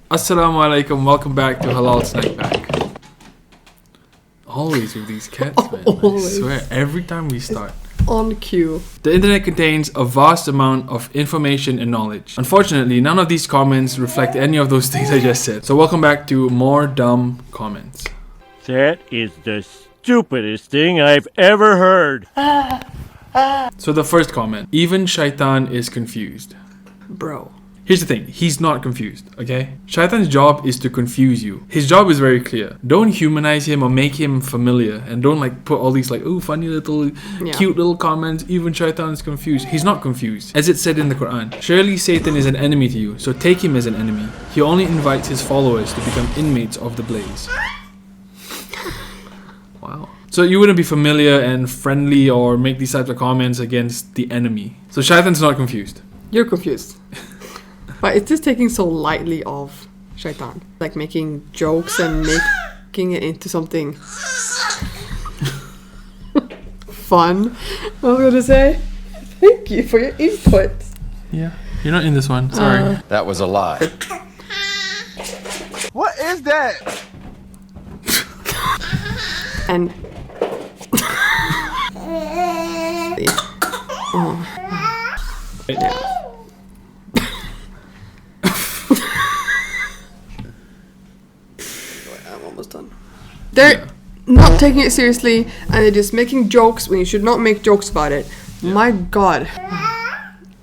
Assalamu alaikum, welcome back to Halal Snack Pack. Always with these cats, man. I swear, every time we start. On cue. The internet contains a vast amount of information and knowledge. Unfortunately, none of these comments reflect any of those things I just said. So welcome back to more dumb comments. That is the stupidest thing I've ever heard. So the first comment, even Shaitan is confused. Bro. Here's the thing, he's not confused, okay? Shaitan's job is to confuse you. His job is very clear. Don't humanize him or make him familiar. And don't put all these funny little, cute little comments. Even Shaitan is confused. He's not confused. As it said in the Quran, surely Satan is an enemy to you, so take him as an enemy. He only invites his followers to become inmates of the blaze. Wow. So you wouldn't be familiar and friendly or make these types of comments against the enemy. So Shaitan's not confused. You're confused. But it's just taking so lightly of Shaitan. Like making jokes and making it into something fun. I was gonna say, thank you for your input. Yeah, you're not in this one, sorry. That was a lie. What is that? And yeah. I'm almost done. They're not taking it seriously and they're just making jokes when you should not make jokes about it. My God.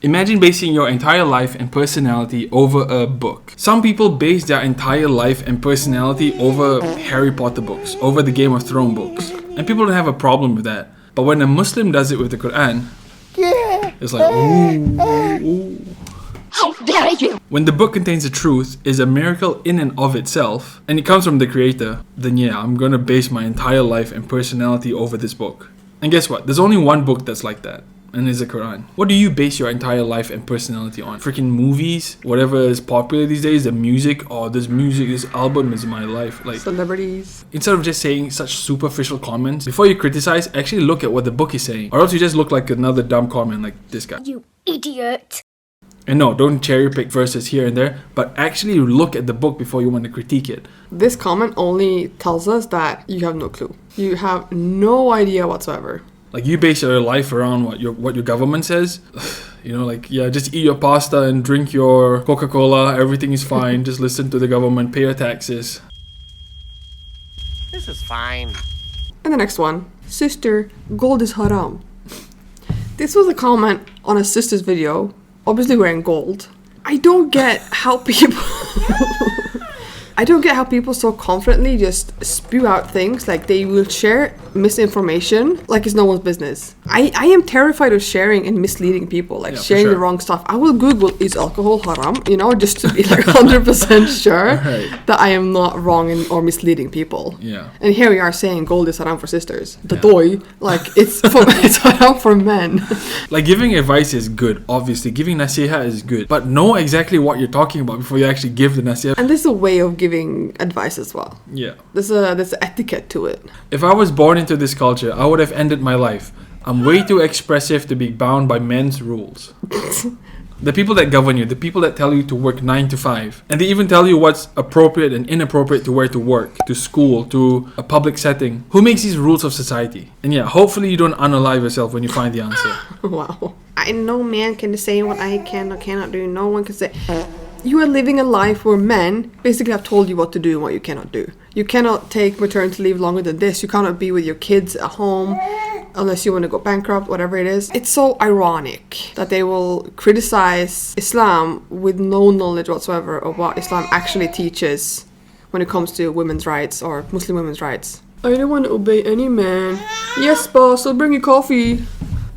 Imagine basing your entire life and personality over a book. Some people base their entire life and personality over Harry Potter books, over the Game of Thrones books. And people don't have a problem with that. But when a Muslim does it with the Quran, it's like, ooh. How dare you! When the book contains the truth, is a miracle in and of itself, and it comes from the creator, then yeah, I'm gonna base my entire life and personality over this book. And guess what? There's only one book that's like that, and it's the Quran. What do you base your entire life and personality on? Freaking movies? Whatever is popular these days, the music, this album is my life. Celebrities. Instead of just saying such superficial comments, before you criticize, actually look at what the book is saying. Or else you just look like another dumb comment like this guy. You idiot! And no, don't cherry pick verses here and there, but actually look at the book before you want to critique it. This comment only tells us that you have no clue. You have no idea whatsoever. Like you base your life around what your government says. Just eat your pasta and drink your Coca-Cola. Everything is fine. Just listen to the government. Pay your taxes. This is fine. And the next one. Sister, gold is haram. This was a comment on a sister's video. Obviously wearing gold. I don't get how people so confidently just spew out things. Like they will share misinformation like it's no one's business. I am terrified of sharing and misleading people, sharing the wrong stuff. I will Google, is alcohol haram? Just to be 100% sure that I am not wrong or misleading people. Yeah. And here we are saying gold is haram for sisters. The toy, it's haram for men. Giving advice is good, obviously. Giving nasiha is good. But know exactly what you're talking about before you actually give the nasiha. And there's a way of giving advice as well. Yeah. There's an etiquette to it. If I was born into this culture, I would have ended my life. I'm way too expressive to be bound by men's rules. The people that govern you, the people that tell you to work 9 to 5, and they even tell you what's appropriate and inappropriate to wear to work, to school, to a public setting. Who makes these rules of society? And yeah, hopefully you don't unalive yourself when you find the answer. Wow. No man can say what I can or cannot do. No one can say... You are living a life where men basically have told you what to do and what you cannot do. You cannot take maternity leave longer than this. You cannot be with your kids at home unless you want to go bankrupt, whatever it is. It's so ironic that they will criticize Islam with no knowledge whatsoever of what Islam actually teaches when it comes to women's rights or Muslim women's rights. I don't want to obey any man. Yes, boss, I'll bring you coffee.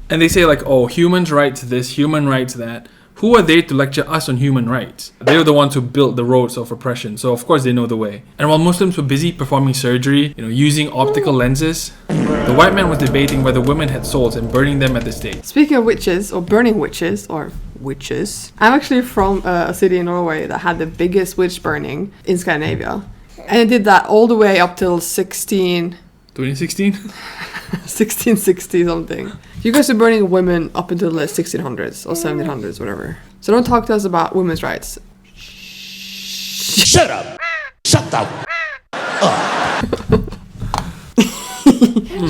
And they say human rights this, human rights that. Who are they to lecture us on human rights? They're the ones who built the roads of oppression, so of course they know the way. And while Muslims were busy performing surgery, using optical lenses, the white man was debating whether women had souls and burning them at the stake. Speaking of witches, or burning witches, or witches, I'm actually from a city in Norway that had the biggest witch burning in Scandinavia. And it did that all the way up till 2016? 1660 something. You guys are burning women up until the 1600s or 1700s, whatever. So don't talk to us about women's rights. Shut up! Shut the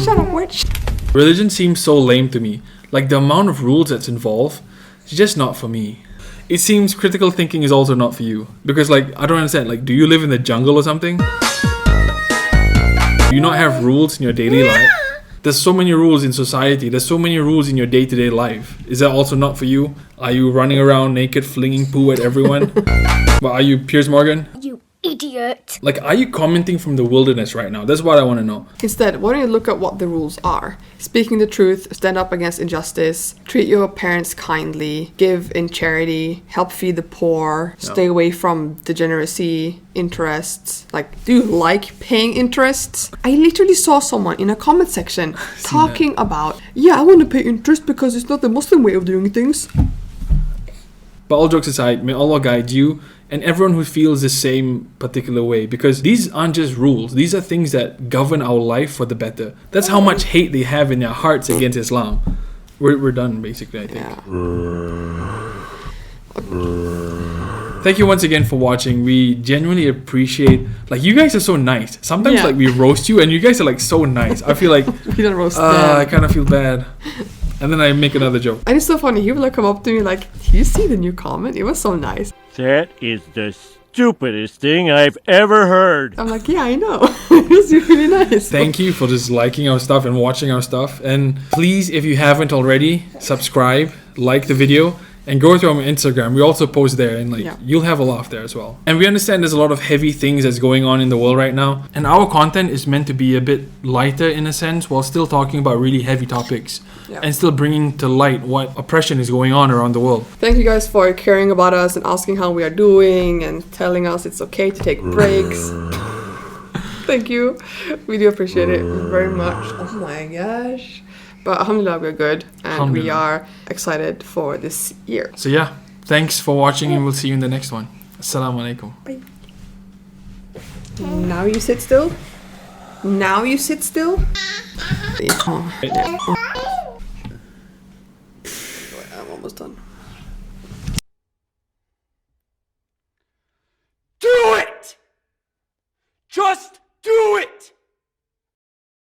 Shut up, witch. Religion seems so lame to me. Like the amount of rules that's involved, it's just not for me. It seems critical thinking is also not for you. Because like, I don't understand, like do you live in the jungle or something? Do you not have rules in your daily life? There's so many rules in society. There's so many rules in your day-to-day life. Is that also not for you? Are you running around naked, flinging poo at everyone? But are you Piers Morgan? You idiot. Like, are you commenting from the wilderness right now? That's what I want to know. Instead, why don't you look at what the rules are? Speaking the truth, stand up against injustice, treat your parents kindly, give in charity, help feed the poor, stay away from degeneracy, interests. Like, do you like paying interests? I literally saw someone in a comment section talking about, yeah, I want to pay interest because it's not the Muslim way of doing things. But all jokes aside, may Allah guide you and everyone who feels the same particular way, because these aren't just rules. These are things that govern our life for the better. That's how much hate they have in their hearts against Islam. We're done, basically, I think. Yeah. Thank you once again for watching. We genuinely appreciate, like, you guys are so nice. Sometimes like we roast you and you guys are like so nice. I feel like We don't roast I them. kind of feel bad. And then I make another joke. And it's so funny, he would like come up to me like, do you see the new comment? It was so nice. That is the stupidest thing I've ever heard. I'm like, yeah, I know. It was really nice. Thank you for just liking our stuff and watching our stuff. And please, if you haven't already, subscribe, like the video, and go to our Instagram. We also post there, and you'll have a laugh there as well. And we understand there's a lot of heavy things that's going on in the world right now. And our content is meant to be a bit lighter in a sense, while still talking about really heavy topics. And still bringing to light what oppression is going on around the world. Thank you guys for caring about us and asking how we are doing and telling us it's okay to take breaks. Thank you. We do appreciate it very much. Oh my gosh. But alhamdulillah, we're good. And we are excited for this year. So yeah, thanks for watching and we'll see you in the next one. Assalamu alaikum. Bye. Now you sit still. Now you sit still. Oh, yeah.